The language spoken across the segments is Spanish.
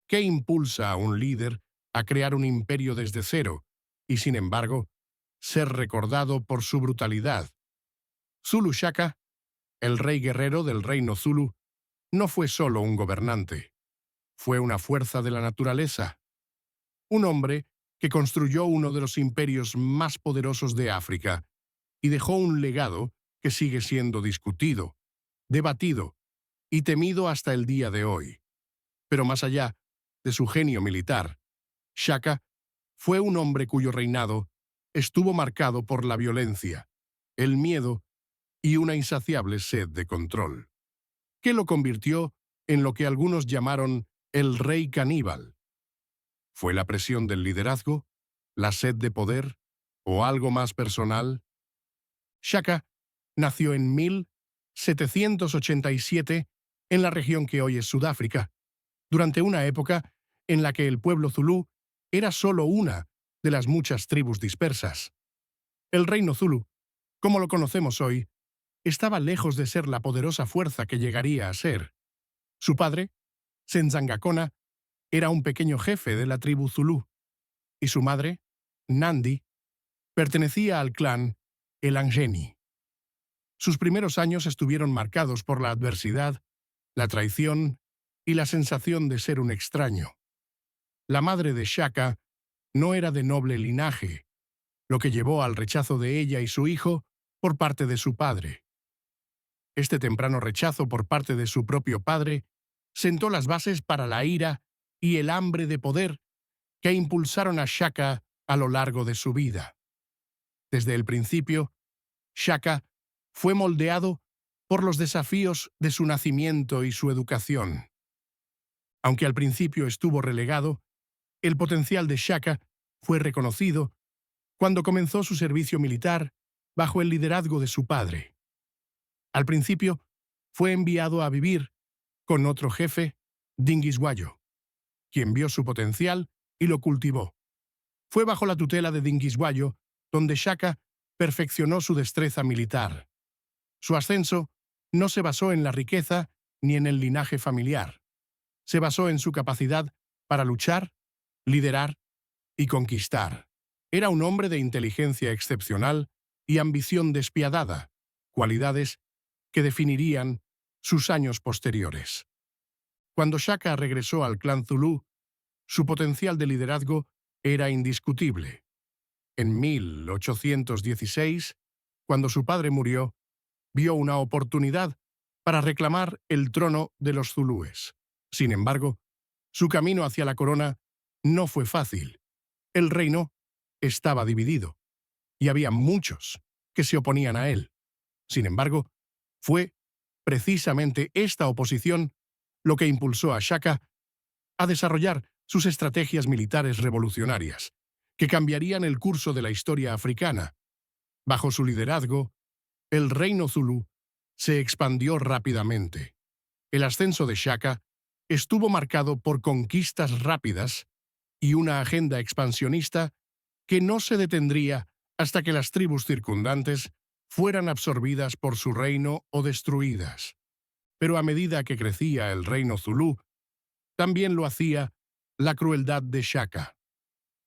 ¿Qué impulsa a un líder a crear un imperio desde cero y, sin embargo, ser recordado por su brutalidad? Zulu Shaka, el rey guerrero del reino Zulu, no fue solo un gobernante. Fue una fuerza de la naturaleza. Un hombre que construyó uno de los imperios más poderosos de África y dejó un legado que sigue siendo discutido, debatido y temido hasta el día de hoy. Pero más allá de su genio militar, Shaka fue un hombre cuyo reinado estuvo marcado por la violencia, el miedo y una insaciable sed de control, que lo convirtió en lo que algunos llamaron el rey caníbal. ¿Fue la presión del liderazgo, la sed de poder o algo más personal? Shaka nació en 1787 en la región que hoy es Sudáfrica, durante una época en la que el pueblo zulú era solo una de las muchas tribus dispersas. El reino zulú, como lo conocemos hoy, estaba lejos de ser la poderosa fuerza que llegaría a ser. Su padre, Senzangakona, era un pequeño jefe de la tribu zulú, y su madre, Nandi, pertenecía al clan Elangeni. Sus primeros años estuvieron marcados por la adversidad, la traición y la sensación de ser un extraño. La madre de Shaka no era de noble linaje, lo que llevó al rechazo de ella y su hijo por parte de su padre. Este temprano rechazo por parte de su propio padre sentó las bases para la ira y el hambre de poder que impulsaron a Shaka a lo largo de su vida. Desde el principio, Shaka fue moldeado por los desafíos de su nacimiento y su educación. Aunque al principio estuvo relegado, el potencial de Shaka fue reconocido cuando comenzó su servicio militar bajo el liderazgo de su padre. Al principio, fue enviado a vivir con otro jefe, Dingiswayo, quien vio su potencial y lo cultivó. Fue bajo la tutela de Dingiswayo donde Shaka perfeccionó su destreza militar. Su ascenso no se basó en la riqueza ni en el linaje familiar. Se basó en su capacidad para luchar, liderar y conquistar. Era un hombre de inteligencia excepcional y ambición despiadada, cualidades que definirían sus años posteriores. Cuando Shaka regresó al clan Zulú, su potencial de liderazgo era indiscutible. En 1816, cuando su padre murió, vio una oportunidad para reclamar el trono de los zulúes. Sin embargo, su camino hacia la corona no fue fácil. El reino estaba dividido y había muchos que se oponían a él. Sin embargo, fue precisamente esta oposición lo que impulsó a Shaka a desarrollar sus estrategias militares revolucionarias, que cambiarían el curso de la historia africana. Bajo su liderazgo, el reino zulú se expandió rápidamente. El ascenso de Shaka estuvo marcado por conquistas rápidas y una agenda expansionista que no se detendría hasta que las tribus circundantes fueran absorbidas por su reino o destruidas. Pero a medida que crecía el reino zulú, también lo hacía la crueldad de Shaka.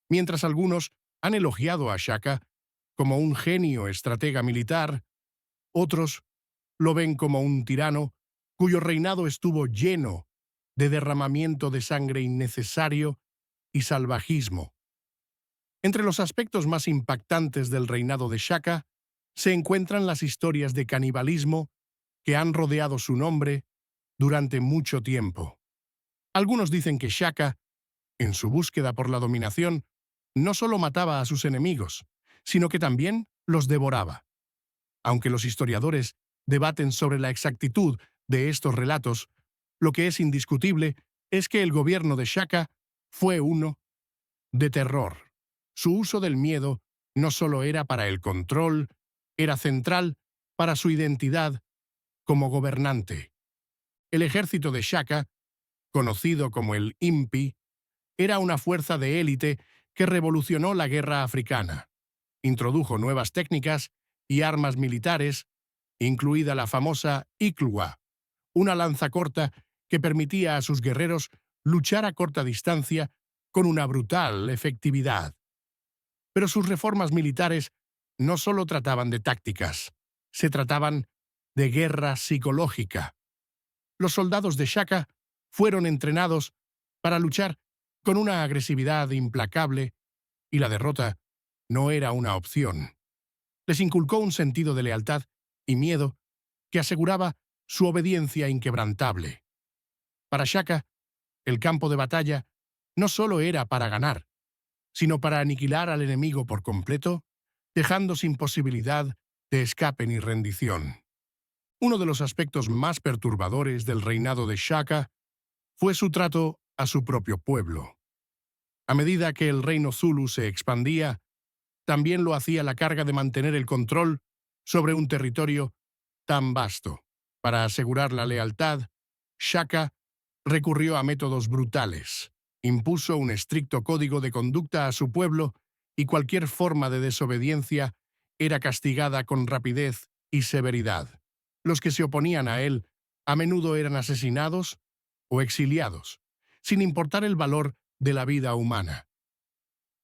Mientras algunos han elogiado a Shaka como un genio estratega militar, otros lo ven como un tirano cuyo reinado estuvo lleno de derramamiento de sangre innecesario y salvajismo. Entre los aspectos más impactantes del reinado de Shaka se encuentran las historias de canibalismo que han rodeado su nombre durante mucho tiempo. Algunos dicen que Shaka, en su búsqueda por la dominación, no solo mataba a sus enemigos, sino que también los devoraba. Aunque los historiadores debaten sobre la exactitud de estos relatos, lo que es indiscutible es que el gobierno de Shaka fue uno de terror. Su uso del miedo no solo era para el control, era central para su identidad como gobernante. El ejército de Shaka, conocido como el Impi, era una fuerza de élite que revolucionó la guerra africana. Introdujo nuevas técnicas y armas militares, incluida la famosa Iklwa, una lanza corta que permitía a sus guerreros luchar a corta distancia con una brutal efectividad. Pero sus reformas militares no solo trataban de tácticas, se trataban de guerra psicológica. Los soldados de Shaka fueron entrenados para luchar con una agresividad implacable y la derrota no era una opción. Les inculcó un sentido de lealtad y miedo que aseguraba su obediencia inquebrantable. Para Shaka, el campo de batalla no solo era para ganar, sino para aniquilar al enemigo por completo, dejando sin posibilidad de escape ni rendición. Uno de los aspectos más perturbadores del reinado de Shaka fue su trato a su propio pueblo. A medida que el reino Zulu se expandía, también lo hacía la carga de mantener el control sobre un territorio tan vasto. Para asegurar la lealtad, Shaka recurrió a métodos brutales. Impuso un estricto código de conducta a su pueblo y cualquier forma de desobediencia era castigada con rapidez y severidad. Los que se oponían a él a menudo eran asesinados o exiliados, sin importar el valor de la vida humana.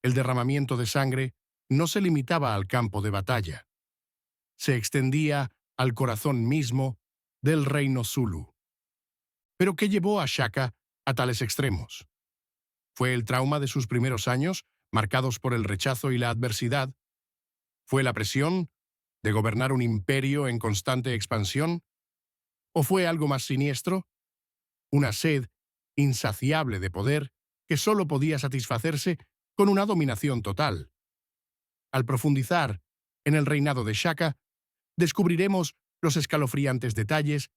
El derramamiento de sangre no se limitaba al campo de batalla. Se extendía al corazón mismo del reino Zulu. ¿Pero qué llevó a Shaka a tales extremos? ¿Fue el trauma de sus primeros años, marcados por el rechazo y la adversidad? ¿Fue la presión de gobernar un imperio en constante expansión? ¿O fue algo más siniestro? Una sed insaciable de poder que solo podía satisfacerse con una dominación total. Al profundizar en el reinado de Shaka, descubriremos los escalofriantes detalles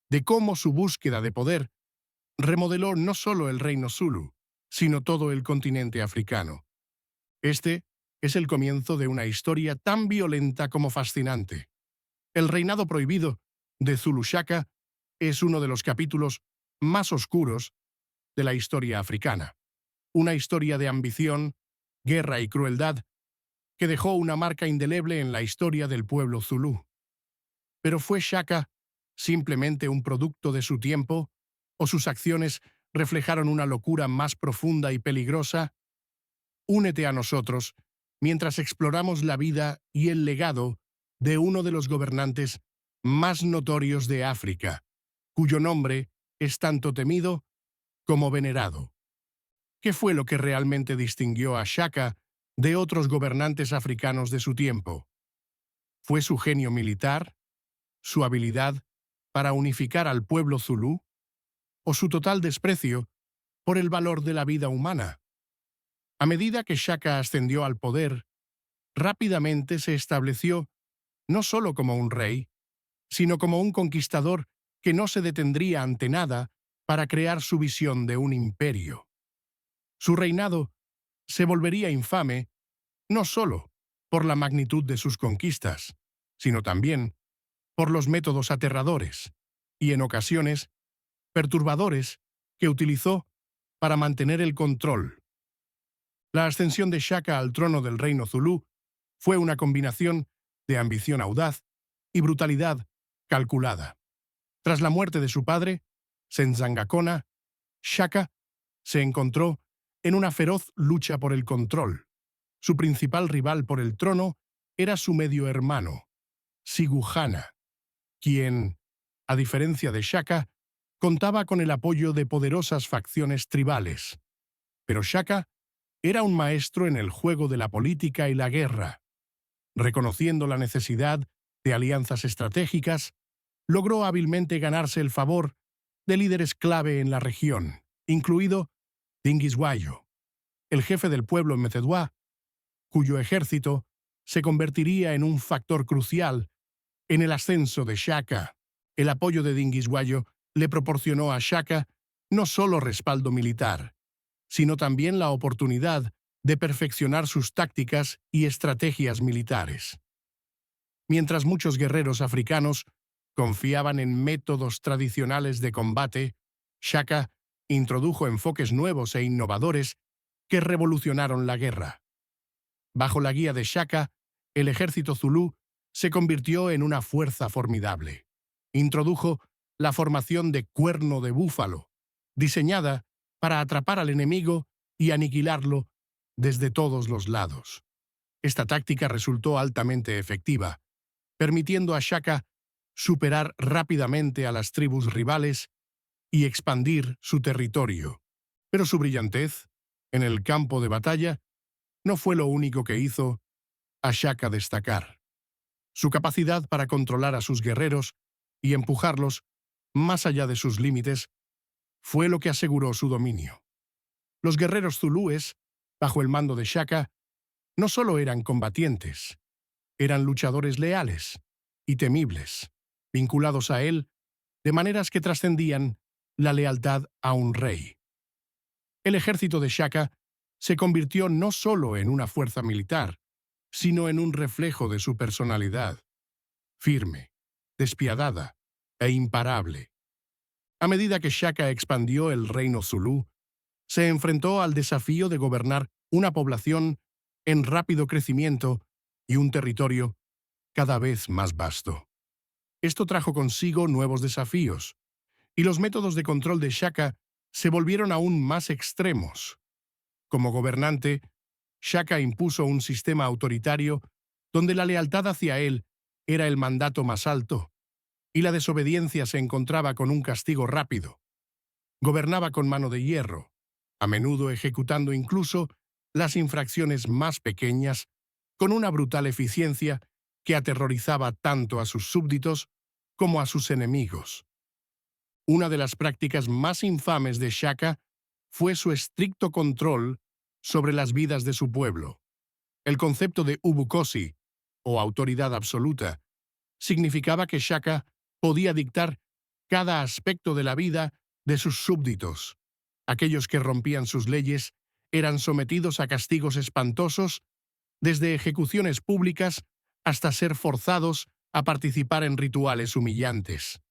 de cómo su búsqueda de poder remodeló no solo el reino Zulu, sino todo el continente africano. Este es el comienzo de una historia tan violenta como fascinante. El reinado prohibido de Zulu Shaka es uno de los capítulos más oscuros de la historia africana. Una historia de ambición, guerra y crueldad que dejó una marca indeleble en la historia del pueblo zulú. Pero ¿fue Shaka simplemente un producto de su tiempo o sus acciones reflejaron una locura más profunda y peligrosa? Únete a nosotros mientras exploramos la vida y el legado de uno de los gobernantes más notorios de África, cuyo nombre es tanto temido como venerado. ¿Qué fue lo que realmente distinguió a Shaka de otros gobernantes africanos de su tiempo? ¿Fue su genio militar, su habilidad para unificar al pueblo zulú, o su total desprecio por el valor de la vida humana? A medida que Shaka ascendió al poder, rápidamente se estableció no solo como un rey, sino como un conquistador que no se detendría ante nada para crear su visión de un imperio. Su reinado se volvería infame no solo por la magnitud de sus conquistas, sino también por los métodos aterradores y, en ocasiones, perturbadores que utilizó para mantener el control. La ascensión de Shaka al trono del reino zulú fue una combinación de ambición audaz y brutalidad calculada. Tras la muerte de su padre, Senzangakona, Shaka se encontró en una feroz lucha por el control. Su principal rival por el trono era su medio hermano, Siguhana, quien, a diferencia de Shaka, contaba con el apoyo de poderosas facciones tribales. Pero Shaka era un maestro en el juego de la política y la guerra. Reconociendo la necesidad de alianzas estratégicas, logró hábilmente ganarse el favor de líderes clave en la región, incluido Dingiswayo, el jefe del pueblo en Methedwa, cuyo ejército se convertiría en un factor crucial en el ascenso de Shaka. El apoyo de Dingiswayo le proporcionó a Shaka no solo respaldo militar, sino también la oportunidad de perfeccionar sus tácticas y estrategias militares. Mientras muchos guerreros africanos confiaban en métodos tradicionales de combate, Shaka introdujo enfoques nuevos e innovadores que revolucionaron la guerra. Bajo la guía de Shaka, el ejército zulú se convirtió en una fuerza formidable. Introdujo la formación de cuerno de búfalo, diseñada para atrapar al enemigo y aniquilarlo desde todos los lados. Esta táctica resultó altamente efectiva, permitiendo a Shaka superar rápidamente a las tribus rivales y expandir su territorio. Pero su brillantez, en el campo de batalla, no fue lo único que hizo a Shaka destacar. Su capacidad para controlar a sus guerreros y empujarlos más allá de sus límites fue lo que aseguró su dominio. Los guerreros zulúes, bajo el mando de Shaka, no solo eran combatientes, eran luchadores leales y temibles, vinculados a él de maneras que trascendían la lealtad a un rey. El ejército de Shaka se convirtió no solo en una fuerza militar, sino en un reflejo de su personalidad, firme, despiadada e imparable. A medida que Shaka expandió el reino zulú, se enfrentó al desafío de gobernar una población en rápido crecimiento y un territorio cada vez más vasto. Esto trajo consigo nuevos desafíos, y los métodos de control de Shaka se volvieron aún más extremos. Como gobernante, Shaka impuso un sistema autoritario donde la lealtad hacia él era el mandato más alto, y la desobediencia se encontraba con un castigo rápido. Gobernaba con mano de hierro, a menudo ejecutando incluso las infracciones más pequeñas con una brutal eficiencia que aterrorizaba tanto a sus súbditos como a sus enemigos. Una de las prácticas más infames de Shaka fue su estricto control sobre las vidas de su pueblo. El concepto de ubukosi, o autoridad absoluta, significaba que Shaka podía dictar cada aspecto de la vida de sus súbditos. Aquellos que rompían sus leyes eran sometidos a castigos espantosos, desde ejecuciones públicas hasta ser forzados a participar en rituales humillantes.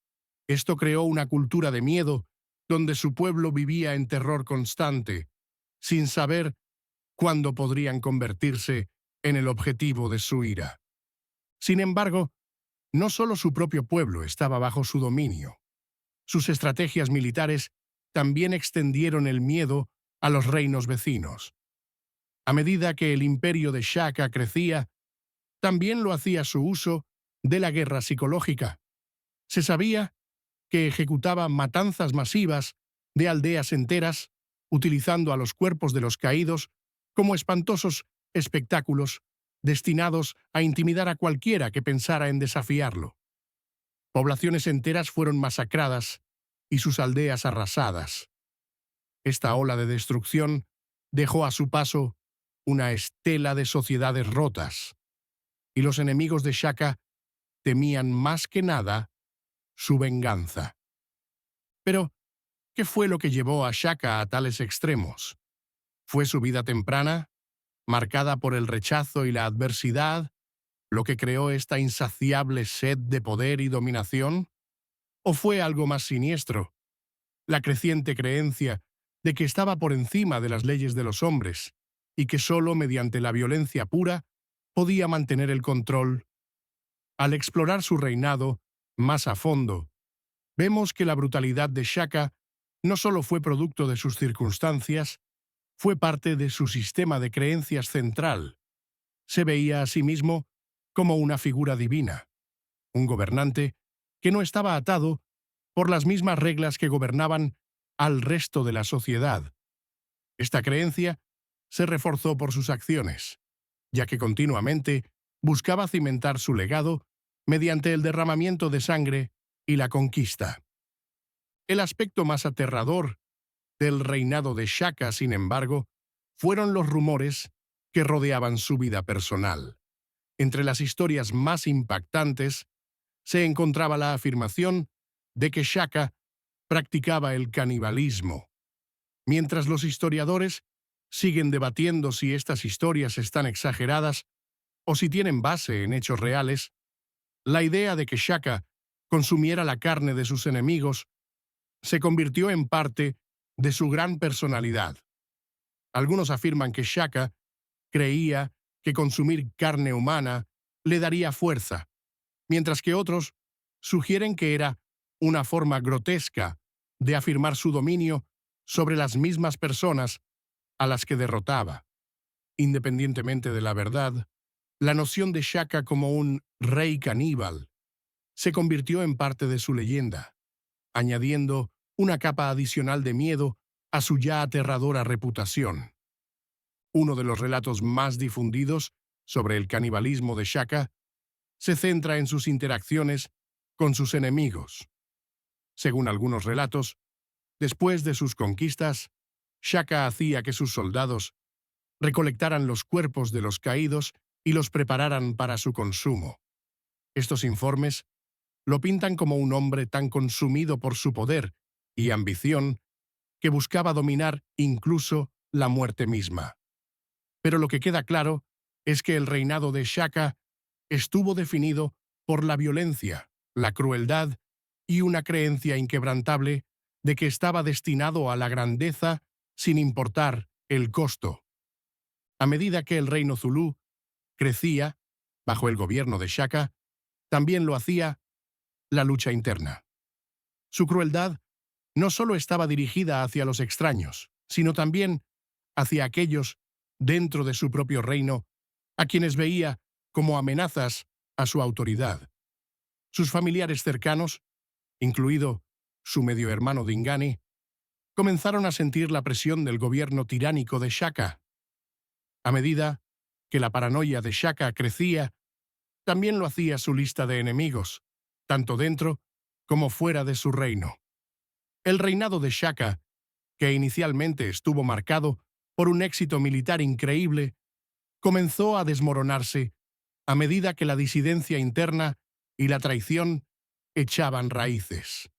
Esto creó una cultura de miedo donde su pueblo vivía en terror constante, sin saber cuándo podrían convertirse en el objetivo de su ira. Sin embargo, no solo su propio pueblo estaba bajo su dominio. Sus estrategias militares también extendieron el miedo a los reinos vecinos. A medida que el imperio de Shaka crecía, también lo hacía su uso de la guerra psicológica. Se sabía que ejecutaba matanzas masivas de aldeas enteras, utilizando a los cuerpos de los caídos como espantosos espectáculos destinados a intimidar a cualquiera que pensara en desafiarlo. Poblaciones enteras fueron masacradas y sus aldeas arrasadas. Esta ola de destrucción dejó a su paso una estela de sociedades rotas, y los enemigos de Shaka temían más que nada su venganza. Pero, ¿qué fue lo que llevó a Shaka a tales extremos? ¿Fue su vida temprana, marcada por el rechazo y la adversidad, lo que creó esta insaciable sed de poder y dominación? ¿O fue algo más siniestro, la creciente creencia de que estaba por encima de las leyes de los hombres y que solo mediante la violencia pura podía mantener el control? Al explorar su reinado más a fondo, vemos que la brutalidad de Shaka no solo fue producto de sus circunstancias, fue parte de su sistema de creencias central. Se veía a sí mismo como una figura divina, un gobernante que no estaba atado por las mismas reglas que gobernaban al resto de la sociedad. Esta creencia se reforzó por sus acciones, ya que continuamente buscaba cimentar su legado mediante el derramamiento de sangre y la conquista. El aspecto más aterrador del reinado de Shaka, sin embargo, fueron los rumores que rodeaban su vida personal. Entre las historias más impactantes se encontraba la afirmación de que Shaka practicaba el canibalismo. Mientras los historiadores siguen debatiendo si estas historias están exageradas o si tienen base en hechos reales, la idea de que Shaka consumiera la carne de sus enemigos se convirtió en parte de su gran personalidad. Algunos afirman que Shaka creía que consumir carne humana le daría fuerza, mientras que otros sugieren que era una forma grotesca de afirmar su dominio sobre las mismas personas a las que derrotaba. Independientemente de la verdad, la noción de Shaka como un rey caníbal se convirtió en parte de su leyenda, añadiendo una capa adicional de miedo a su ya aterradora reputación. Uno de los relatos más difundidos sobre el canibalismo de Shaka se centra en sus interacciones con sus enemigos. Según algunos relatos, después de sus conquistas, Shaka hacía que sus soldados recolectaran los cuerpos de los caídos y los prepararan para su consumo. Estos informes lo pintan como un hombre tan consumido por su poder y ambición que buscaba dominar incluso la muerte misma. Pero lo que queda claro es que el reinado de Shaka estuvo definido por la violencia, la crueldad y una creencia inquebrantable de que estaba destinado a la grandeza sin importar el costo. A medida que el reino zulú crecía bajo el gobierno de Shaka, también lo hacía la lucha interna. Su crueldad no solo estaba dirigida hacia los extraños, sino también hacia aquellos dentro de su propio reino a quienes veía como amenazas a su autoridad. Sus familiares cercanos, incluido su medio hermano Dingane, comenzaron a sentir la presión del gobierno tiránico de Shaka. A medida que la paranoia de Shaka crecía, también lo hacía su lista de enemigos, tanto dentro como fuera de su reino. El reinado de Shaka, que inicialmente estuvo marcado por un éxito militar increíble, comenzó a desmoronarse a medida que la disidencia interna y la traición echaban raíces.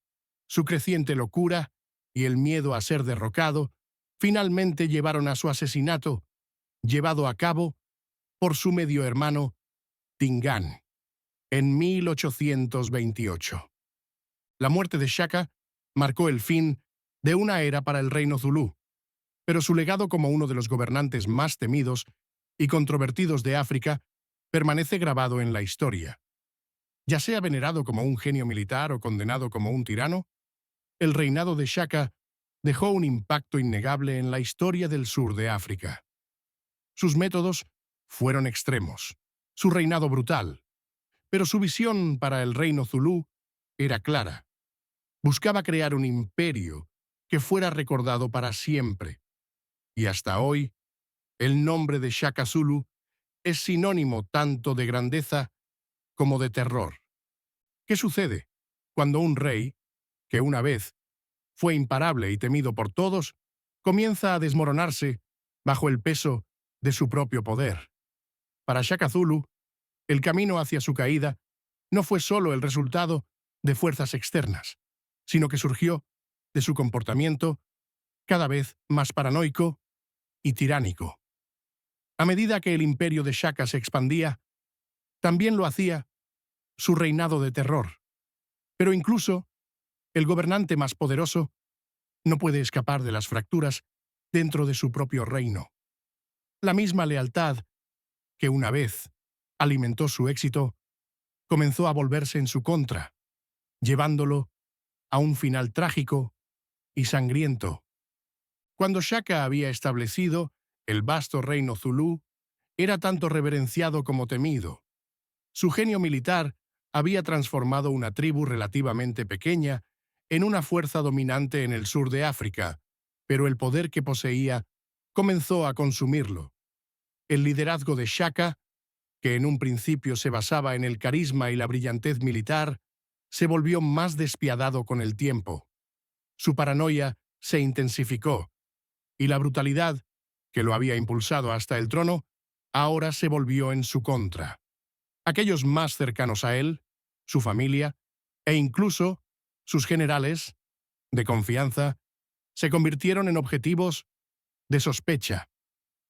Su creciente locura y el miedo a ser derrocado finalmente llevaron a su asesinato, llevado a cabo por su medio hermano Dingan, en 1828. La muerte de Shaka marcó el fin de una era para el reino zulú, pero su legado como uno de los gobernantes más temidos y controvertidos de África permanece grabado en la historia. Ya sea venerado como un genio militar o condenado como un tirano, el reinado de Shaka dejó un impacto innegable en la historia del sur de África. Sus métodos fueron extremos, su reinado brutal, pero su visión para el reino zulú era clara. Buscaba crear un imperio que fuera recordado para siempre. Y hasta hoy, el nombre de Shaka Zulu es sinónimo tanto de grandeza como de terror. ¿Qué sucede cuando un rey, que una vez fue imparable y temido por todos, comienza a desmoronarse bajo el peso de su propio poder? Para Shaka Zulu, el camino hacia su caída no fue solo el resultado de fuerzas externas, sino que surgió de su comportamiento cada vez más paranoico y tiránico. A medida que el imperio de Shaka se expandía, también lo hacía su reinado de terror. Pero incluso el gobernante más poderoso no puede escapar de las fracturas dentro de su propio reino. La misma lealtad que una vez alimentó su éxito comenzó a volverse en su contra, llevándolo a un final trágico y sangriento. Cuando Shaka había establecido el vasto reino zulú, era tanto reverenciado como temido. Su genio militar había transformado una tribu relativamente pequeña en una fuerza dominante en el sur de África, pero el poder que poseía comenzó a consumirlo. El liderazgo de Shaka, que en un principio se basaba en el carisma y la brillantez militar, se volvió más despiadado con el tiempo. Su paranoia se intensificó, y la brutalidad, que lo había impulsado hasta el trono, ahora se volvió en su contra. Aquellos más cercanos a él, su familia, e incluso sus generales de confianza, se convirtieron en objetivos de sospecha.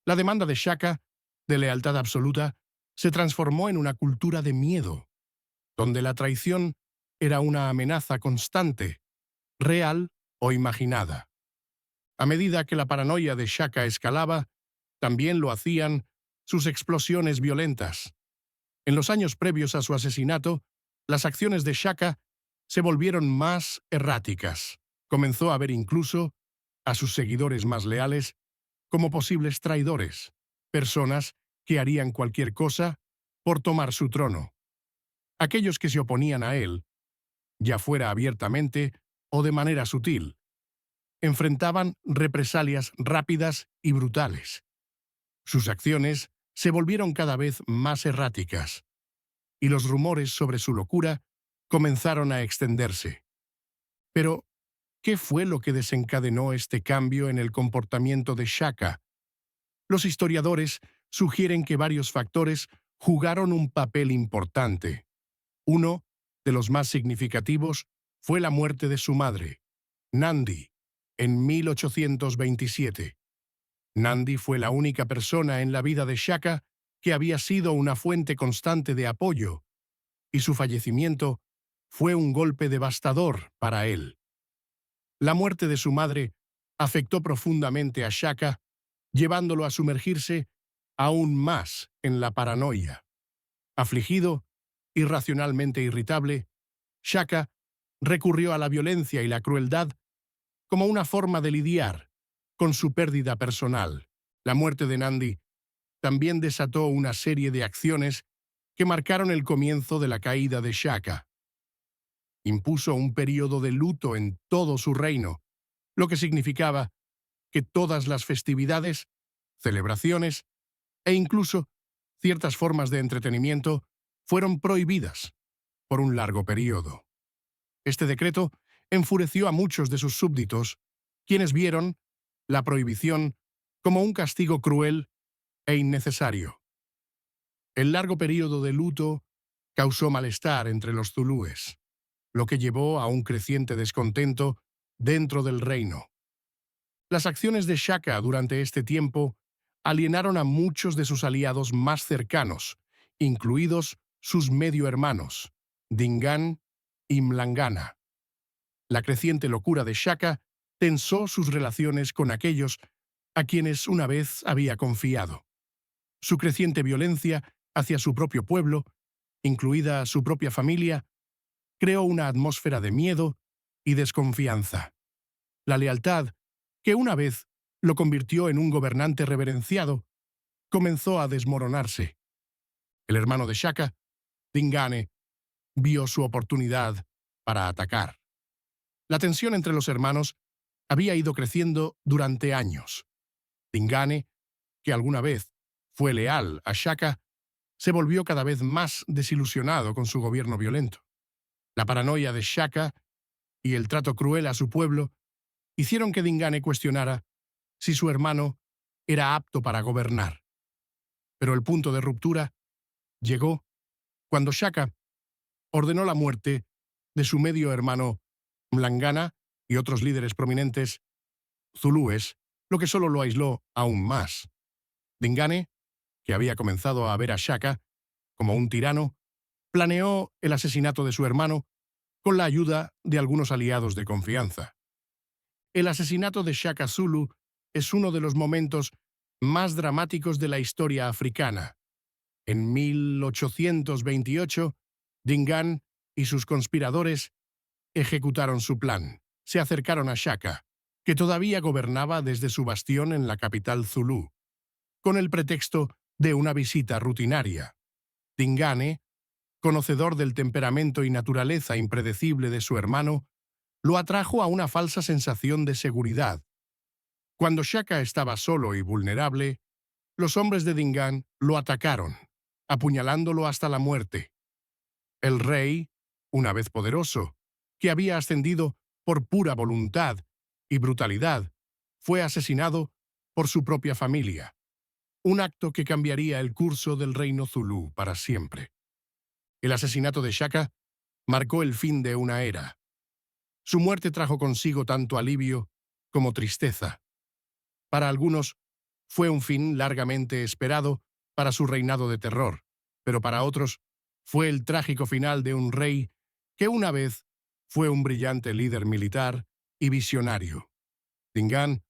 La demanda de Shaka, de lealtad absoluta, se transformó en una cultura de miedo, donde la traición era una amenaza constante, real o imaginada. A medida que la paranoia de Shaka escalaba, también lo hacían sus explosiones violentas. En los años previos a su asesinato, las acciones de Shaka se volvieron más erráticas. Comenzó a haber incluso a sus seguidores más leales como posibles traidores, personas que harían cualquier cosa por tomar su trono. Aquellos que se oponían a él, ya fuera abiertamente o de manera sutil, enfrentaban represalias rápidas y brutales. Sus acciones se volvieron cada vez más erráticas, y los rumores sobre su locura comenzaron a extenderse. Pero, ¿qué fue lo que desencadenó este cambio en el comportamiento de Shaka? Los historiadores sugieren que varios factores jugaron un papel importante. Uno de los más significativos fue la muerte de su madre, Nandi, en 1827. Nandi fue la única persona en la vida de Shaka que había sido una fuente constante de apoyo, y su fallecimiento fue un golpe devastador para él. La muerte de su madre afectó profundamente a Shaka, llevándolo a sumergirse aún más en la paranoia. Afligido, irracionalmente irritable, Shaka recurrió a la violencia y la crueldad como una forma de lidiar con su pérdida personal. La muerte de Nandi también desató una serie de acciones que marcaron el comienzo de la caída de Shaka. Impuso un período de luto en todo su reino, lo que significaba que todas las festividades, celebraciones e incluso ciertas formas de entretenimiento fueron prohibidas por un largo período. Este decreto enfureció a muchos de sus súbditos, quienes vieron la prohibición como un castigo cruel e innecesario. El largo período de luto causó malestar entre los zulúes, lo que llevó a un creciente descontento dentro del reino. Las acciones de Shaka durante este tiempo alienaron a muchos de sus aliados más cercanos, incluidos sus medio hermanos, Dingaan y Mlangana. La creciente locura de Shaka tensó sus relaciones con aquellos a quienes una vez había confiado. Su creciente violencia hacia su propio pueblo, incluida su propia familia, creó una atmósfera de miedo y desconfianza. La lealtad, que una vez lo convirtió en un gobernante reverenciado, comenzó a desmoronarse. El hermano de Shaka, Dingaane, vio su oportunidad para atacar. La tensión entre los hermanos había ido creciendo durante años. Dingaane, que alguna vez fue leal a Shaka, se volvió cada vez más desilusionado con su gobierno violento. La paranoia de Shaka y el trato cruel a su pueblo hicieron que Dingaane cuestionara si su hermano era apto para gobernar. Pero el punto de ruptura llegó cuando Shaka ordenó la muerte de su medio hermano Mlangana y otros líderes prominentes zulúes, lo que solo lo aisló aún más. Dingaane, que había comenzado a ver a Shaka como un tirano, planeó el asesinato de su hermano con la ayuda de algunos aliados de confianza. El asesinato de Shaka Zulu es uno de los momentos más dramáticos de la historia africana. En 1828, Dingaan y sus conspiradores ejecutaron su plan. Se acercaron a Shaka, que todavía gobernaba desde su bastión en la capital zulú, con el pretexto de una visita rutinaria. Dingaane, conocedor del temperamento y naturaleza impredecible de su hermano, lo atrajo a una falsa sensación de seguridad. Cuando Shaka estaba solo y vulnerable, los hombres de Dingaan lo atacaron, apuñalándolo hasta la muerte. El rey, una vez poderoso, que había ascendido por pura voluntad y brutalidad, fue asesinado por su propia familia, un acto que cambiaría el curso del reino zulú para siempre. El asesinato de Shaka marcó el fin de una era. Su muerte trajo consigo tanto alivio como tristeza. Para algunos, fue un fin largamente esperado para su reinado de terror, pero para otros, fue el trágico final de un rey que una vez fue un brillante líder militar y visionario. Dingaan,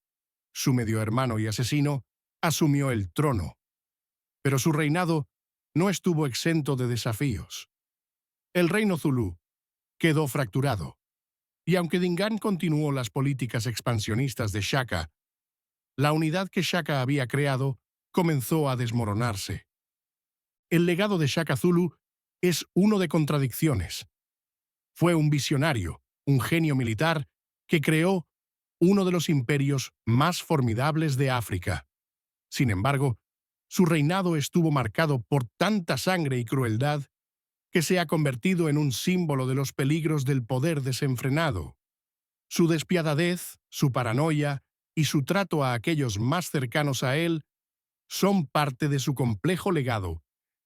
su medio hermano y asesino, asumió el trono, pero su reinado no estuvo exento de desafíos. El reino zulú quedó fracturado, Y aunque Dingaan continuó las políticas expansionistas de Shaka, la unidad que Shaka había creado comenzó a desmoronarse. El legado de Shaka Zulu es uno de contradicciones. Fue un visionario, un genio militar que creó uno de los imperios más formidables de África. Sin embargo, su reinado estuvo marcado por tanta sangre y crueldad que se ha convertido en un símbolo de los peligros del poder desenfrenado. Su despiadadez, su paranoia y su trato a aquellos más cercanos a él son parte de su complejo legado,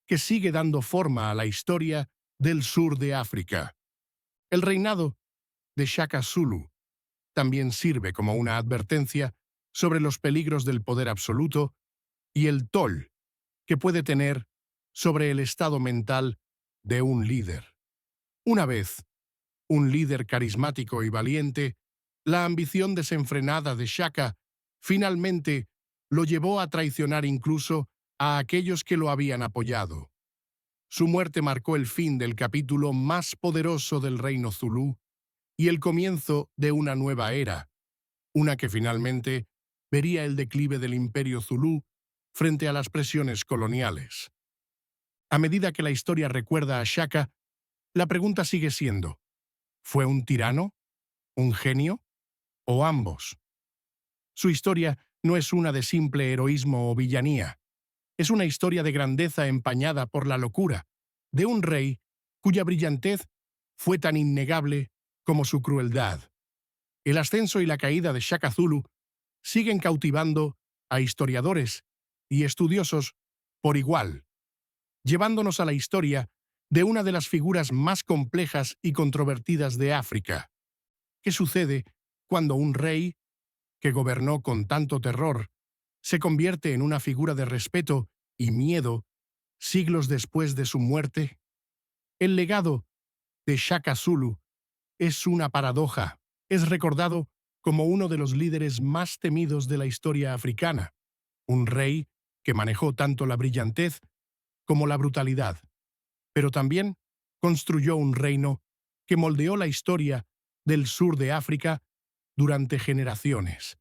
que sigue dando forma a la historia del sur de África. El reinado de Shaka Zulu también sirve como una advertencia sobre los peligros del poder absoluto y el toll que puede tener sobre el estado mental de un líder. Una vez, un líder carismático y valiente, la ambición desenfrenada de Shaka finalmente lo llevó a traicionar incluso a aquellos que lo habían apoyado. Su muerte marcó el fin del capítulo más poderoso del reino Zulú y el comienzo de una nueva era, una que finalmente vería el declive del imperio Zulú frente a las presiones coloniales. A medida que la historia recuerda a Shaka, la pregunta sigue siendo: ¿fue un tirano? ¿Un genio? ¿O ambos? Su historia no es una de simple heroísmo o villanía. Es una historia de grandeza empañada por la locura de un rey cuya brillantez fue tan innegable como su crueldad. El ascenso y la caída de Shaka Zulu siguen cautivando a historiadores y estudiosos por igual, llevándonos a la historia de una de las figuras más complejas y controvertidas de África. ¿Qué sucede cuando un rey que gobernó con tanto terror se convierte en una figura de respeto y miedo siglos después de su muerte? El legado de Shaka Zulu es una paradoja. Es recordado como uno de los líderes más temidos de la historia africana, un rey que manejó tanto la brillantez como la brutalidad, pero también construyó un reino que moldeó la historia del sur de África durante generaciones.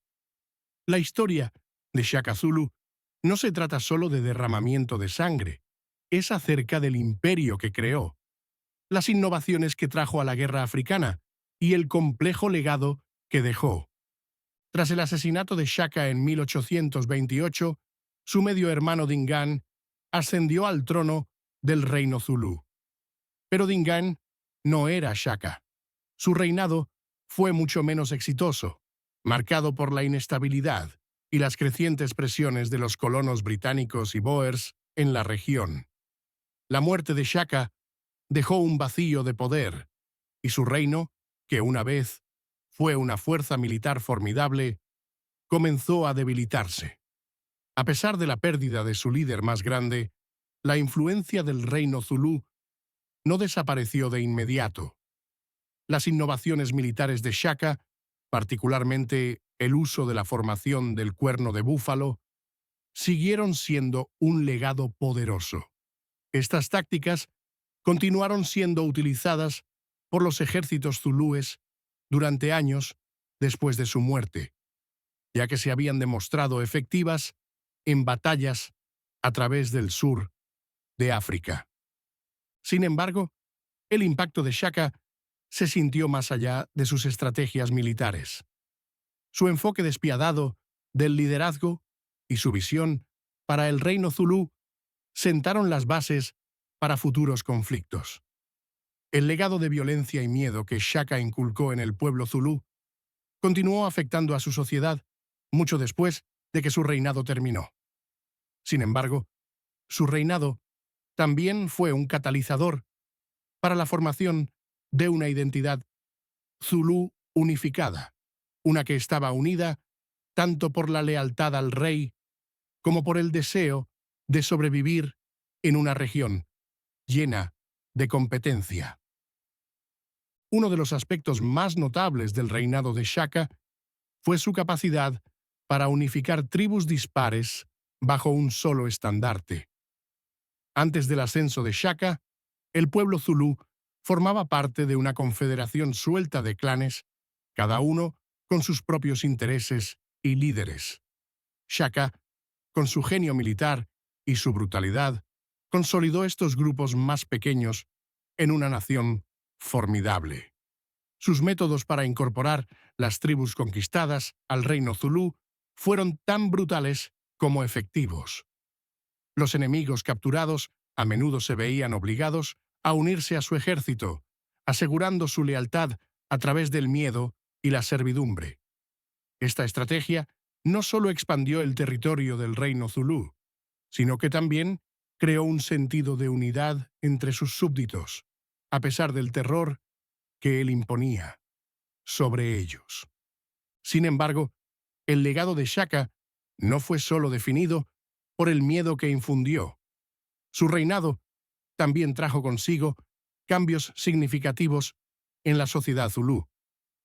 La historia de Shaka Zulu no se trata solo de derramamiento de sangre, es acerca del imperio que creó, las innovaciones que trajo a la guerra africana y el complejo legado que dejó. Tras el asesinato de Shaka en 1828, su medio hermano Dingaan ascendió al trono del reino Zulú. Pero Dingaan no era Shaka. Su reinado fue mucho menos exitoso, marcado por la inestabilidad y las crecientes presiones de los colonos británicos y boers en la región. La muerte de Shaka dejó un vacío de poder, y su reino, que una vez fue una fuerza militar formidable, comenzó a debilitarse. A pesar de la pérdida de su líder más grande, la influencia del reino Zulú no desapareció de inmediato. Las innovaciones militares de Shaka, particularmente el uso de la formación del cuerno de búfalo, siguieron siendo un legado poderoso. Estas tácticas continuaron siendo utilizadas por los ejércitos zulúes durante años después de su muerte, ya que se habían demostrado efectivas en batallas a través del sur de África. Sin embargo, el impacto de Shaka se sintió más allá de sus estrategias militares. Su enfoque despiadado del liderazgo y su visión para el reino zulú sentaron las bases para futuros conflictos. El legado de violencia y miedo que Shaka inculcó en el pueblo zulú continuó afectando a su sociedad mucho después de que su reinado terminó. Sin embargo, su reinado también fue un catalizador para la formación de una identidad zulú unificada, una que estaba unida tanto por la lealtad al rey como por el deseo de sobrevivir en una región llena de competencia. Uno de los aspectos más notables del reinado de Shaka fue su capacidad para unificar tribus dispares bajo un solo estandarte. Antes del ascenso de Shaka, el pueblo zulú formaba parte de una confederación suelta de clanes cada uno con sus propios intereses y líderes. Shaka, con su genio militar y su brutalidad, consolidó estos grupos más pequeños en una nación formidable. Sus métodos para incorporar las tribus conquistadas al reino zulú fueron tan brutales como efectivos. Los enemigos capturados a menudo se veían obligados a unirse a su ejército, asegurando su lealtad a través del miedo y la servidumbre. Esta estrategia no solo expandió el territorio del reino zulú, sino que también creó un sentido de unidad entre sus súbditos, a pesar del terror que él imponía sobre ellos. Sin embargo, el legado de Shaka no fue solo definido por el miedo que infundió. Su reinado también trajo consigo cambios significativos en la sociedad zulú,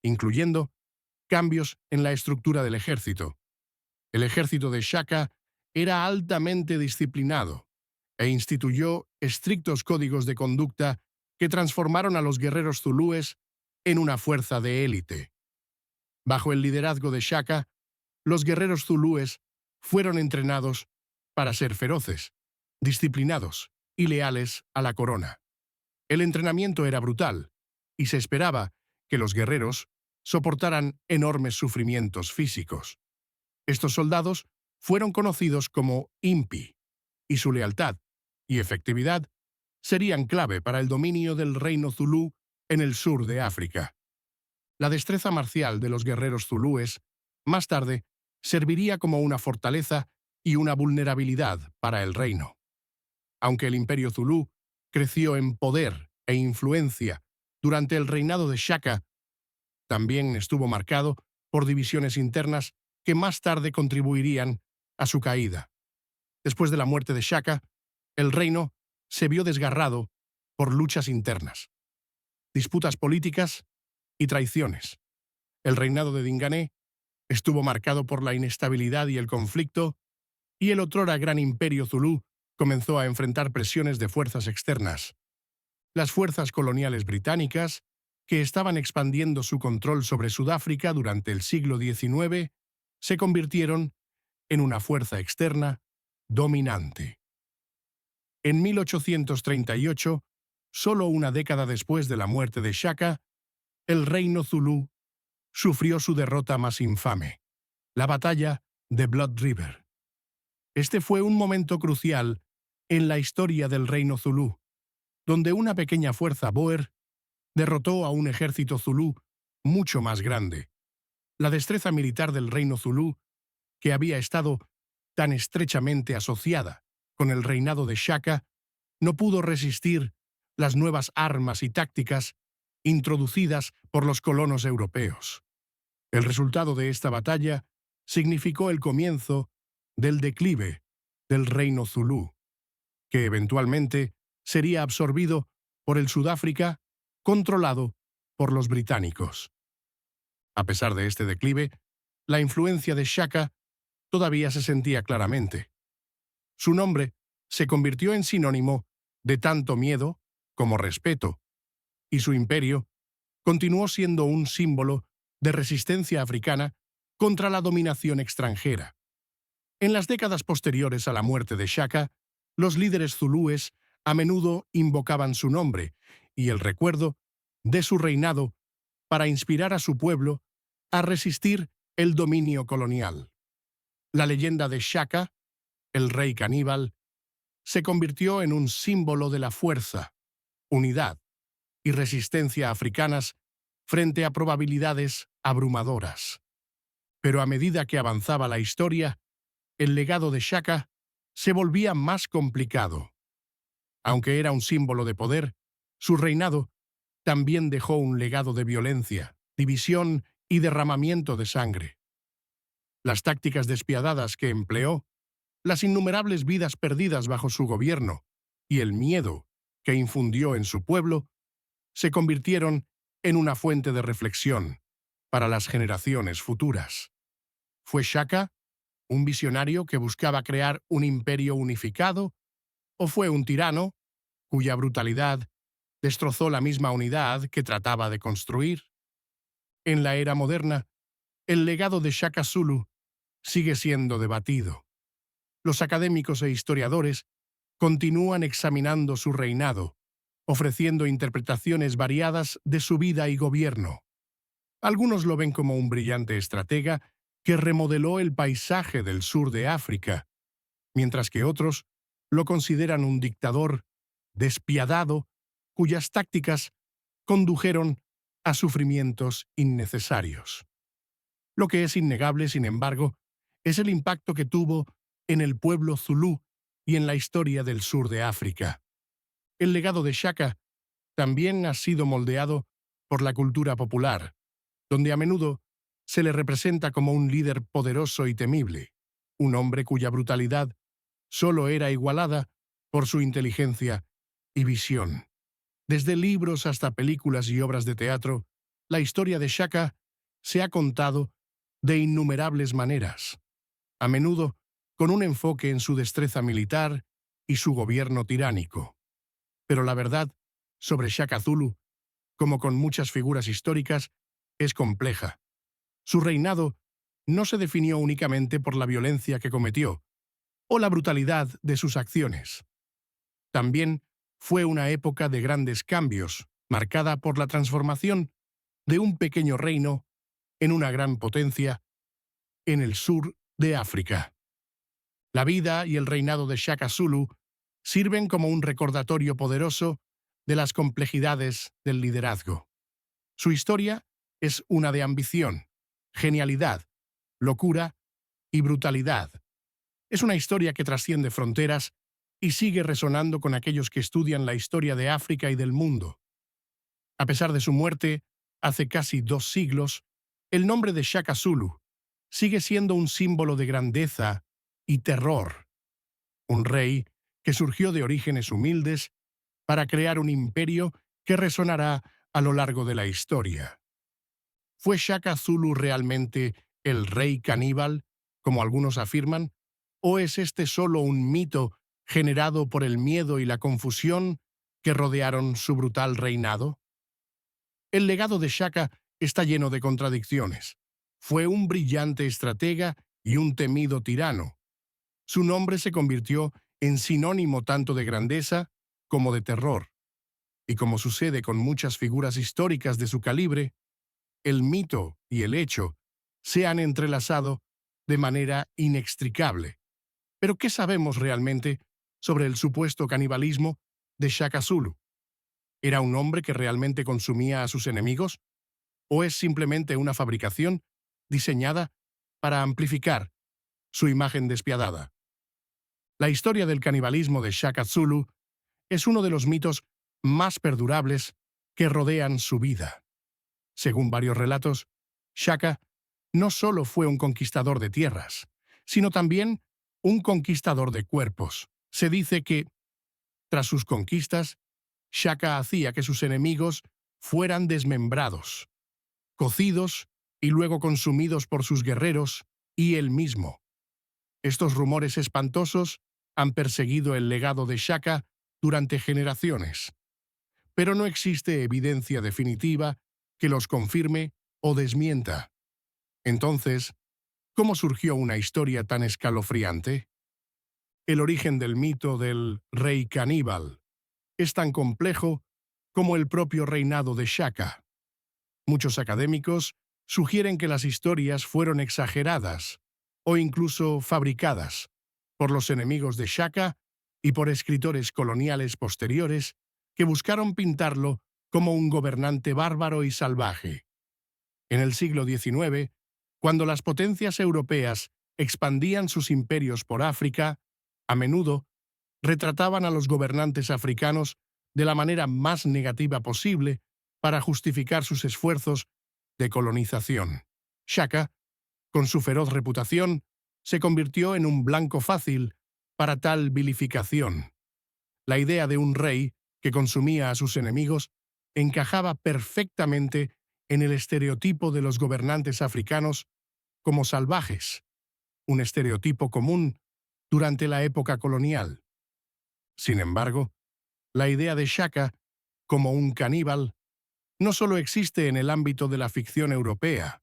incluyendo cambios en la estructura del ejército. El ejército de Shaka era altamente disciplinado e instituyó estrictos códigos de conducta que transformaron a los guerreros zulúes en una fuerza de élite. Bajo el liderazgo de Shaka, los guerreros zulúes fueron entrenados para ser feroces, disciplinados y leales a la corona. El entrenamiento era brutal, y se esperaba que los guerreros soportaran enormes sufrimientos físicos. Estos soldados fueron conocidos como impi, y su lealtad y efectividad serían clave para el dominio del reino zulú en el sur de África. La destreza marcial de los guerreros zulúes, más tarde, serviría como una fortaleza y una vulnerabilidad para el reino. Aunque el imperio zulú creció en poder e influencia durante el reinado de Shaka, también estuvo marcado por divisiones internas que más tarde contribuirían a su caída. Después de la muerte de Shaka, el reino se vio desgarrado por luchas internas, disputas políticas y traiciones. El reinado de Dingané estuvo marcado por la inestabilidad y el conflicto, y el otrora gran imperio zulú comenzó a enfrentar presiones de fuerzas externas. Las fuerzas coloniales británicas, que estaban expandiendo su control sobre Sudáfrica durante el siglo XIX, se convirtieron en una fuerza externa dominante. En 1838, solo una década después de la muerte de Shaka, el reino zulú sufrió su derrota más infame, la batalla de Blood River. Este fue un momento crucial en la historia del reino zulú, donde una pequeña fuerza bóer derrotó a un ejército zulú mucho más grande. La destreza militar del reino zulú, que había estado tan estrechamente asociada con el reinado de Shaka, no pudo resistir las nuevas armas y tácticas introducidas por los colonos europeos. El resultado de esta batalla significó el comienzo del declive del reino zulú, que eventualmente sería absorbido por el Sudáfrica controlado por los británicos. A pesar de este declive, la influencia de Shaka todavía se sentía claramente. Su nombre se convirtió en sinónimo de tanto miedo como respeto, y su imperio continuó siendo un símbolo de resistencia africana contra la dominación extranjera. En las décadas posteriores a la muerte de Shaka, los líderes zulúes a menudo invocaban su nombre y el recuerdo de su reinado para inspirar a su pueblo a resistir el dominio colonial. La leyenda de Shaka, el rey caníbal, se convirtió en un símbolo de la fuerza, unidad y resistencia africanas frente a probabilidades abrumadoras. Pero a medida que avanzaba la historia, el legado de Shaka se volvía más complicado. Aunque era un símbolo de poder, su reinado también dejó un legado de violencia, división y derramamiento de sangre. Las tácticas despiadadas que empleó, las innumerables vidas perdidas bajo su gobierno y el miedo que infundió en su pueblo, se convirtieron en una fuente de reflexión para las generaciones futuras. ¿Fue Shaka un visionario que buscaba crear un imperio unificado, o fue un tirano cuya brutalidad destrozó la misma unidad que trataba de construir? En la era moderna, el legado de Shaka Zulu sigue siendo debatido. Los académicos e historiadores continúan examinando su reinado, ofreciendo interpretaciones variadas de su vida y gobierno. Algunos lo ven como un brillante estratega que remodeló el paisaje del sur de África, mientras que otros lo consideran un dictador despiadado cuyas tácticas condujeron a sufrimientos innecesarios. Lo que es innegable, sin embargo, es el impacto que tuvo en el pueblo zulú y en la historia del sur de África. El legado de Shaka también ha sido moldeado por la cultura popular, donde a menudo se le representa como un líder poderoso y temible, un hombre cuya brutalidad solo era igualada por su inteligencia y visión. Desde libros hasta películas y obras de teatro, la historia de Shaka se ha contado de innumerables maneras, a menudo con un enfoque en su destreza militar y su gobierno tiránico. Pero la verdad sobre Shaka Zulu, como con muchas figuras históricas, es compleja. Su reinado no se definió únicamente por la violencia que cometió o la brutalidad de sus acciones. También fue una época de grandes cambios, marcada por la transformación de un pequeño reino en una gran potencia en el sur de África. La vida y el reinado de Shaka Zulu sirven como un recordatorio poderoso de las complejidades del liderazgo. Su historia es una de ambición, genialidad, locura y brutalidad. Es una historia que trasciende fronteras y sigue resonando con aquellos que estudian la historia de África y del mundo. A pesar de su muerte, hace casi 2 siglos, el nombre de Shaka Zulu sigue siendo un símbolo de grandeza y terror. Un rey que surgió de orígenes humildes para crear un imperio que resonará a lo largo de la historia. ¿Fue Shaka Zulu realmente el rey caníbal, como algunos afirman? ¿O es este solo un mito generado por el miedo y la confusión que rodearon su brutal reinado? El legado de Shaka está lleno de contradicciones. Fue un brillante estratega y un temido tirano. Su nombre se convirtió en sinónimo tanto de grandeza como de terror. Y como sucede con muchas figuras históricas de su calibre, el mito y el hecho se han entrelazado de manera inextricable. Pero ¿qué sabemos realmente sobre el supuesto canibalismo de Shaka Zulu? ¿Era un hombre que realmente consumía a sus enemigos? ¿O es simplemente una fabricación diseñada para amplificar su imagen despiadada? La historia del canibalismo de Shaka Zulu es uno de los mitos más perdurables que rodean su vida. Según varios relatos, Shaka no solo fue un conquistador de tierras, sino también un conquistador de cuerpos. Se dice que, tras sus conquistas, Shaka hacía que sus enemigos fueran desmembrados, cocidos y luego consumidos por sus guerreros y él mismo. Estos rumores espantosos han perseguido el legado de Shaka durante generaciones, pero no existe evidencia definitiva que los confirme o desmienta. Entonces, ¿cómo surgió una historia tan escalofriante? El origen del mito del rey caníbal es tan complejo como el propio reinado de Shaka. Muchos académicos sugieren que las historias fueron exageradas o incluso fabricadas por los enemigos de Shaka y por escritores coloniales posteriores que buscaron pintarlo como un gobernante bárbaro y salvaje. En el siglo XIX, cuando las potencias europeas expandían sus imperios por África, a menudo retrataban a los gobernantes africanos de la manera más negativa posible para justificar sus esfuerzos de colonización. Shaka, con su feroz reputación, se convirtió en un blanco fácil para tal vilificación. La idea de un rey que consumía a sus enemigos encajaba perfectamente en el estereotipo de los gobernantes africanos como salvajes, un estereotipo común durante la época colonial. Sin embargo, la idea de Shaka como un caníbal no solo existe en el ámbito de la ficción europea.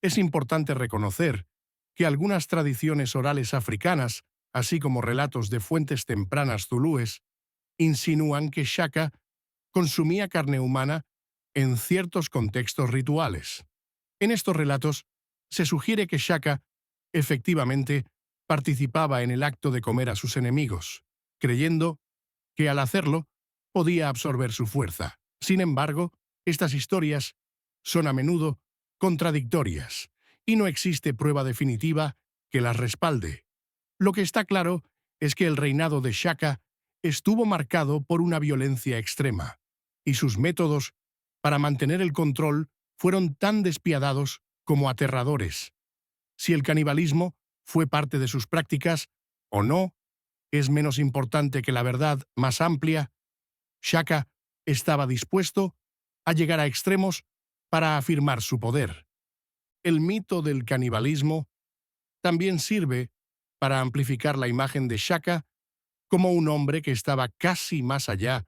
Es importante reconocer que algunas tradiciones orales africanas, así como relatos de fuentes tempranas zulúes, insinúan que Shaka consumía carne humana en ciertos contextos rituales. En estos relatos se sugiere que Shaka efectivamente participaba en el acto de comer a sus enemigos, creyendo que al hacerlo podía absorber su fuerza. Sin embargo, estas historias son a menudo contradictorias y no existe prueba definitiva que las respalde. Lo que está claro es que el reinado de Shaka estuvo marcado por una violencia extrema, y sus métodos para mantener el control fueron tan despiadados como aterradores. Si el canibalismo fue parte de sus prácticas o no, es menos importante que la verdad más amplia. Shaka estaba dispuesto a llegar a extremos para afirmar su poder. El mito del canibalismo también sirve para amplificar la imagen de Shaka como un hombre que estaba casi más allá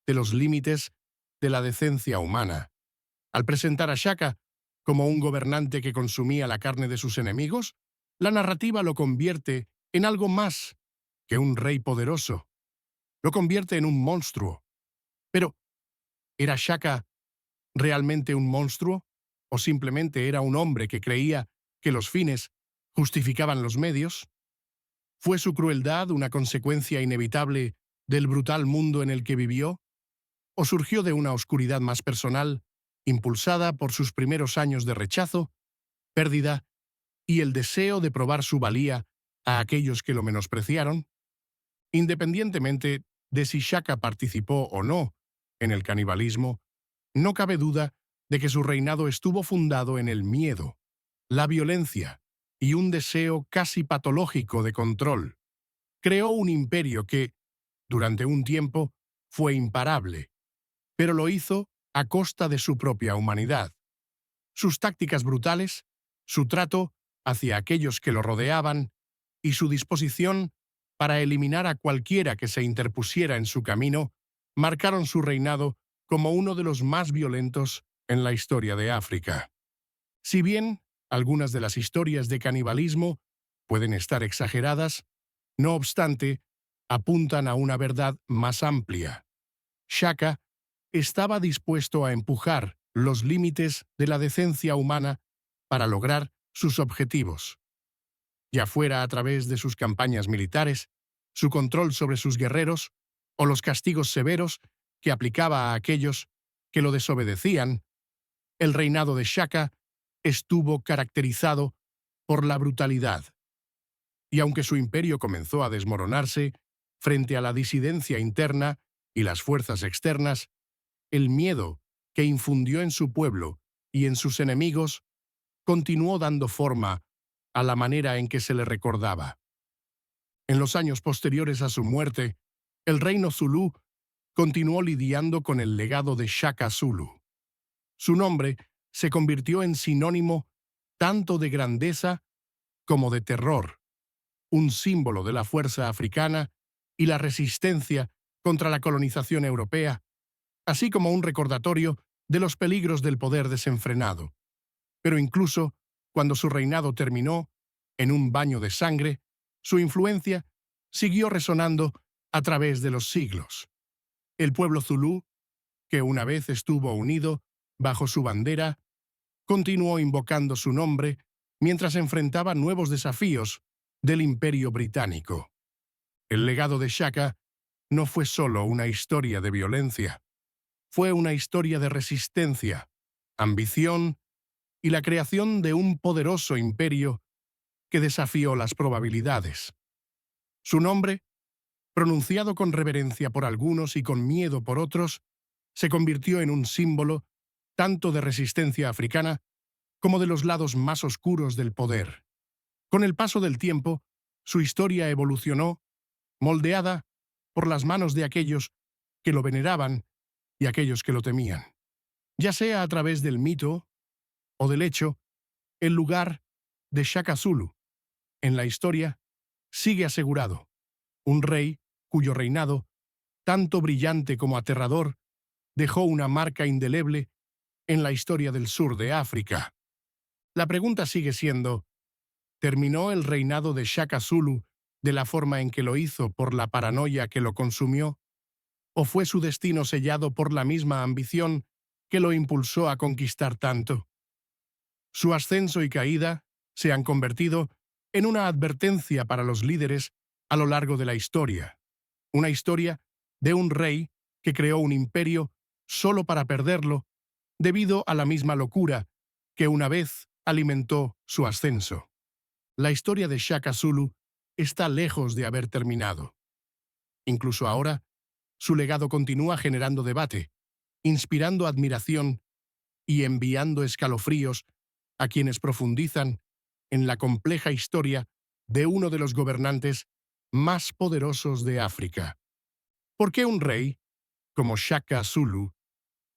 de los límites de la decencia humana. Al presentar a Shaka como un gobernante que consumía la carne de sus enemigos, la narrativa lo convierte en algo más que un rey poderoso. Lo convierte en un monstruo. Pero, ¿era Shaka realmente un monstruo? ¿O simplemente era un hombre que creía que los fines justificaban los medios? ¿Fue su crueldad una consecuencia inevitable del brutal mundo en el que vivió? ¿O surgió de una oscuridad más personal, impulsada por sus primeros años de rechazo, pérdida y el deseo de probar su valía a aquellos que lo menospreciaron? Independientemente de si Shaka participó o no en el canibalismo, no cabe duda de que su reinado estuvo fundado en el miedo, la violencia y un deseo casi patológico de control. Creó un imperio que, durante un tiempo, fue imparable, pero lo hizo a costa de su propia humanidad. Sus tácticas brutales, su trato hacia aquellos que lo rodeaban y su disposición para eliminar a cualquiera que se interpusiera en su camino, marcaron su reinado como uno de los más violentos en la historia de África. Si bien algunas de las historias de canibalismo pueden estar exageradas, no obstante, apuntan a una verdad más amplia. Shaka estaba dispuesto a empujar los límites de la decencia humana para lograr sus objetivos, ya fuera a través de sus campañas militares, su control sobre sus guerreros o los castigos severos que aplicaba a aquellos que lo desobedecían. El reinado de Shaka estuvo caracterizado por la brutalidad. Y aunque su imperio comenzó a desmoronarse frente a la disidencia interna y las fuerzas externas, el miedo que infundió en su pueblo y en sus enemigos continuó dando forma a la manera en que se le recordaba. En los años posteriores a su muerte, el reino Zulú continuó lidiando con el legado de Shaka Zulu. Su nombre se convirtió en sinónimo tanto de grandeza como de terror, un símbolo de la fuerza africana y la resistencia contra la colonización europea, así como un recordatorio de los peligros del poder desenfrenado. Pero incluso cuando su reinado terminó en un baño de sangre, su influencia siguió resonando a través de los siglos. El pueblo zulú, que una vez estuvo unido bajo su bandera, continuó invocando su nombre mientras enfrentaba nuevos desafíos del Imperio Británico. El legado de Shaka no fue solo una historia de violencia, fue una historia de resistencia, ambición y la creación de un poderoso imperio que desafió las probabilidades. Su nombre, pronunciado con reverencia por algunos y con miedo por otros, se convirtió en un símbolo tanto de resistencia africana como de los lados más oscuros del poder. Con el paso del tiempo, su historia evolucionó, moldeada por las manos de aquellos que lo veneraban y aquellos que lo temían. Ya sea a través del mito o del hecho, el lugar de Shaka Zulu en la historia sigue asegurado. Un rey cuyo reinado, tanto brillante como aterrador, dejó una marca indeleble en la historia del sur de África. La pregunta sigue siendo, ¿terminó el reinado de Shaka Zulu de la forma en que lo hizo por la paranoia que lo consumió? ¿O fue su destino sellado por la misma ambición que lo impulsó a conquistar tanto? Su ascenso y caída se han convertido en una advertencia para los líderes a lo largo de la historia. Una historia de un rey que creó un imperio solo para perderlo debido a la misma locura que una vez alimentó su ascenso. La historia de Shaka Zulu está lejos de haber terminado. Incluso ahora, su legado continúa generando debate, inspirando admiración y enviando escalofríos a quienes profundizan en la compleja historia de uno de los gobernantes más poderosos de África. ¿Por qué un rey, como Shaka Zulu,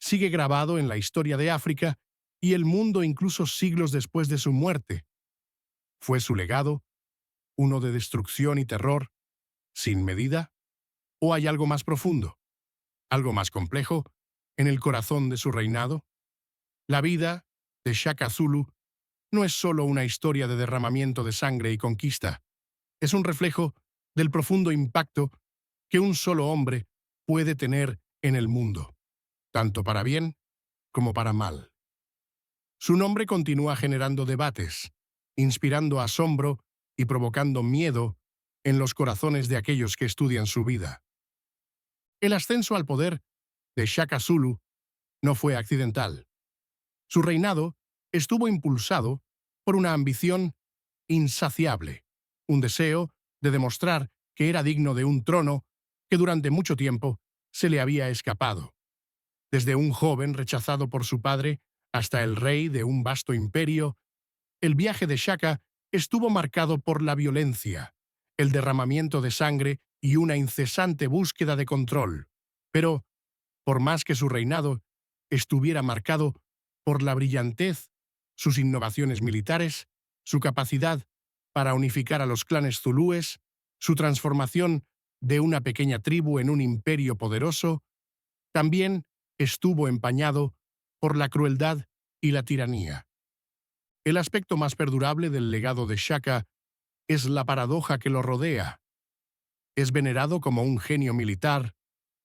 sigue grabado en la historia de África y el mundo incluso siglos después de su muerte? ¿Fue su legado uno de destrucción y terror sin medida? ¿O hay algo más profundo, algo más complejo, en el corazón de su reinado? La vida de Shaka Zulu no es solo una historia de derramamiento de sangre y conquista, es un reflejo del profundo impacto que un solo hombre puede tener en el mundo, tanto para bien como para mal. Su nombre continúa generando debates, inspirando asombro y provocando miedo en los corazones de aquellos que estudian su vida. El ascenso al poder de Shaka Zulu no fue accidental. Su reinado estuvo impulsado por una ambición insaciable, un deseo de demostrar que era digno de un trono que durante mucho tiempo se le había escapado. Desde un joven rechazado por su padre hasta el rey de un vasto imperio, el viaje de Shaka estuvo marcado por la violencia, el derramamiento de sangre y una incesante búsqueda de control. Pero, por más que su reinado estuviera marcado por la brillantez, sus innovaciones militares, su capacidad para unificar a los clanes zulúes, su transformación de una pequeña tribu en un imperio poderoso, también estuvo empañado por la crueldad y la tiranía. El aspecto más perdurable del legado de Shaka es la paradoja que lo rodea. Es venerado como un genio militar,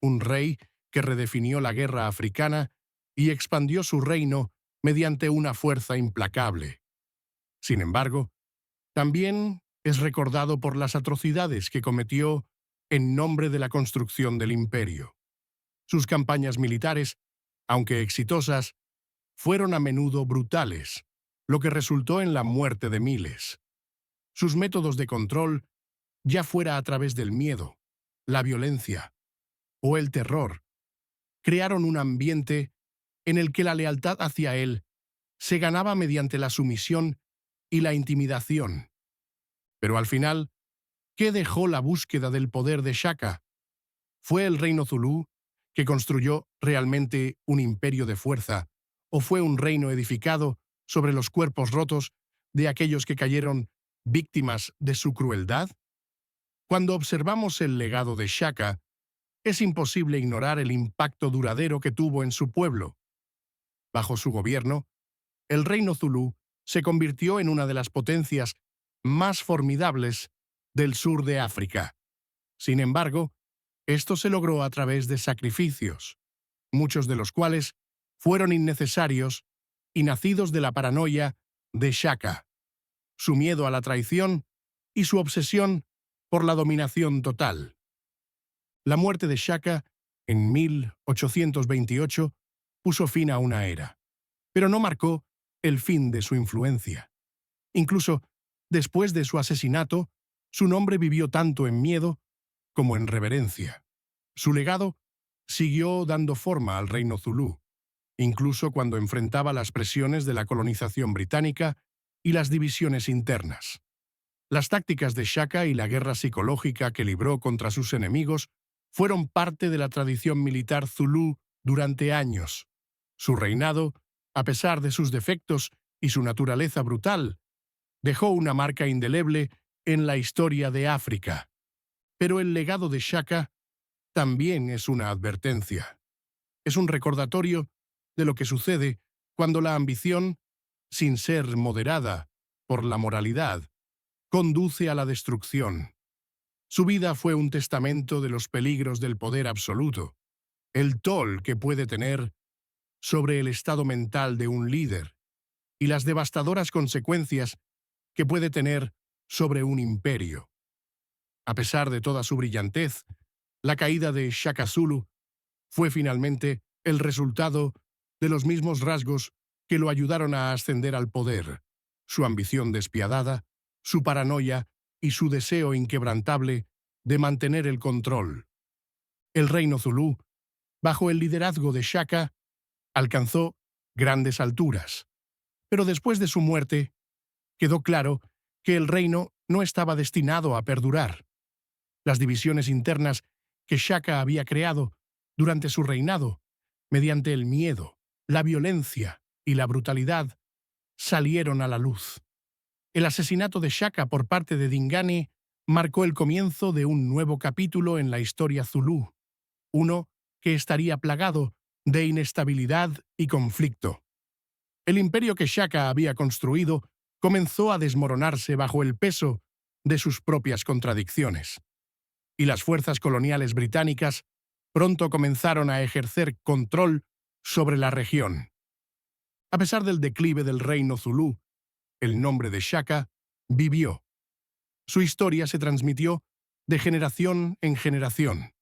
un rey que redefinió la guerra africana y expandió su reino mediante una fuerza implacable. Sin embargo, también es recordado por las atrocidades que cometió en nombre de la construcción del imperio. Sus campañas militares, aunque exitosas, fueron a menudo brutales, lo que resultó en la muerte de miles. Sus métodos de control, ya fuera a través del miedo, la violencia o el terror, crearon un ambiente en el que la lealtad hacia él se ganaba mediante la sumisión y la intimidación. Pero al final, ¿qué dejó la búsqueda del poder de Shaka? ¿Fue el reino zulú que construyó realmente un imperio de fuerza, o fue un reino edificado sobre los cuerpos rotos de aquellos que cayeron víctimas de su crueldad? Cuando observamos el legado de Shaka, es imposible ignorar el impacto duradero que tuvo en su pueblo. Bajo su gobierno, el reino zulú se convirtió en una de las potencias más formidables del sur de África. Sin embargo, esto se logró a través de sacrificios, muchos de los cuales fueron innecesarios y nacidos de la paranoia de Shaka, su miedo a la traición y su obsesión por la dominación total. La muerte de Shaka en 1828 puso fin a una era, pero no marcó el fin de su influencia. Incluso después de su asesinato, su nombre vivió tanto en miedo como en reverencia. Su legado siguió dando forma al reino zulú, incluso cuando enfrentaba las presiones de la colonización británica y las divisiones internas. Las tácticas de Shaka y la guerra psicológica que libró contra sus enemigos fueron parte de la tradición militar zulú durante años. Su reinado, a pesar de sus defectos y su naturaleza brutal, dejó una marca indeleble en la historia de África. Pero el legado de Shaka también es una advertencia. es un recordatorio de lo que sucede cuando la ambición, sin ser moderada por la moralidad, conduce a la destrucción. Su vida fue un testamento de los peligros del poder absoluto, el toll que puede tener sobre el estado mental de un líder y las devastadoras consecuencias que puede tener sobre un imperio. A pesar de toda su brillantez, la caída de Shaka Zulu fue finalmente el resultado de los mismos rasgos que lo ayudaron a ascender al poder: su ambición despiadada, su paranoia y su deseo inquebrantable de mantener el control. El reino Zulú, bajo el liderazgo de Shaka, alcanzó grandes alturas, pero después de su muerte, quedó claro que el reino no estaba destinado a perdurar. Las divisiones internas que Shaka había creado durante su reinado, mediante el miedo, la violencia y la brutalidad, salieron a la luz. El asesinato de Shaka por parte de Dingane marcó el comienzo de un nuevo capítulo en la historia zulú, uno que estaría plagado de inestabilidad y conflicto. El imperio que Shaka había construido comenzó a desmoronarse bajo el peso de sus propias contradicciones, y las fuerzas coloniales británicas pronto comenzaron a ejercer control sobre la región. A pesar del declive del reino zulú, el nombre de Shaka vivió. Su historia se transmitió de generación en generación,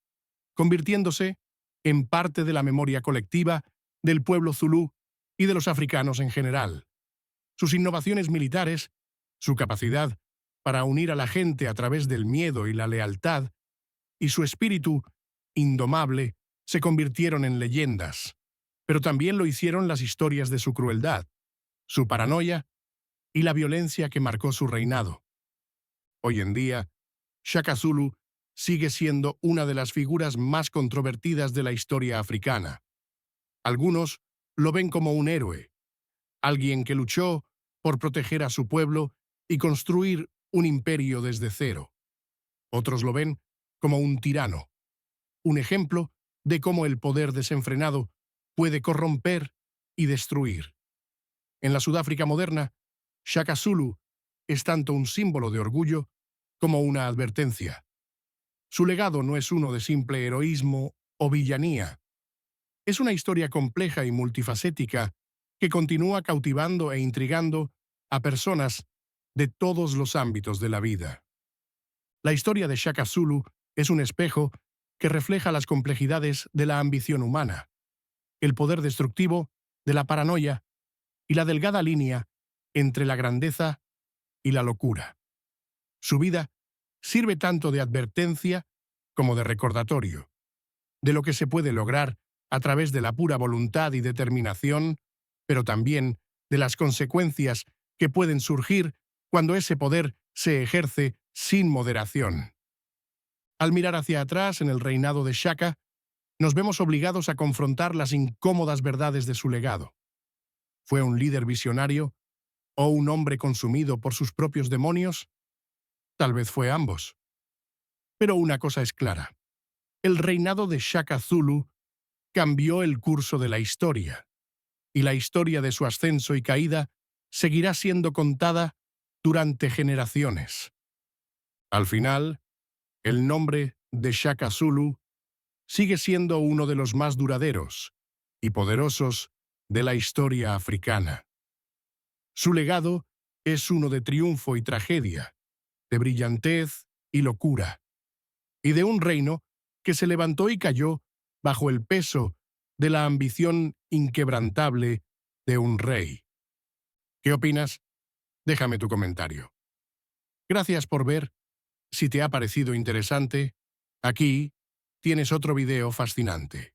convirtiéndose en parte de la memoria colectiva del pueblo zulú y de los africanos en general. Sus innovaciones militares, su capacidad para unir a la gente a través del miedo y la lealtad, y su espíritu indomable se convirtieron en leyendas, pero también lo hicieron las historias de su crueldad, su paranoia y la violencia que marcó su reinado. Hoy en día, Shaka Zulu sigue siendo una de las figuras más controvertidas de la historia africana. Algunos lo ven como un héroe, alguien que luchó por proteger a su pueblo y construir un imperio desde cero. Otros lo ven como un tirano, un ejemplo de cómo el poder desenfrenado puede corromper y destruir. En la Sudáfrica moderna, Shaka Zulu es tanto un símbolo de orgullo como una advertencia. Su legado no es uno de simple heroísmo o villanía. Es una historia compleja y multifacética que continúa cautivando e intrigando a personas de todos los ámbitos de la vida. La historia de Shaka Zulu es un espejo que refleja las complejidades de la ambición humana, el poder destructivo de la paranoia y la delgada línea entre la grandeza y la locura. Su vida sirve tanto de advertencia como de recordatorio de lo que se puede lograr a través de la pura voluntad y determinación, pero también de las consecuencias que pueden surgir cuando ese poder se ejerce sin moderación. Al mirar hacia atrás en el reinado de Shaka, nos vemos obligados a confrontar las incómodas verdades de su legado. ¿Fue un líder visionario o un hombre consumido por sus propios demonios? Tal vez fue ambos. Pero una cosa es clara: el reinado de Shaka Zulu cambió el curso de la historia, y la historia de su ascenso y caída seguirá siendo contada durante generaciones. Al final, el nombre de Shaka Zulu sigue siendo uno de los más duraderos y poderosos de la historia africana. Su legado es uno de triunfo y tragedia, de brillantez y locura, y de un reino que se levantó y cayó bajo el peso de la ambición inquebrantable de un rey. ¿Qué opinas? Déjame tu comentario. Gracias por ver. Si te ha parecido interesante, aquí tienes otro video fascinante.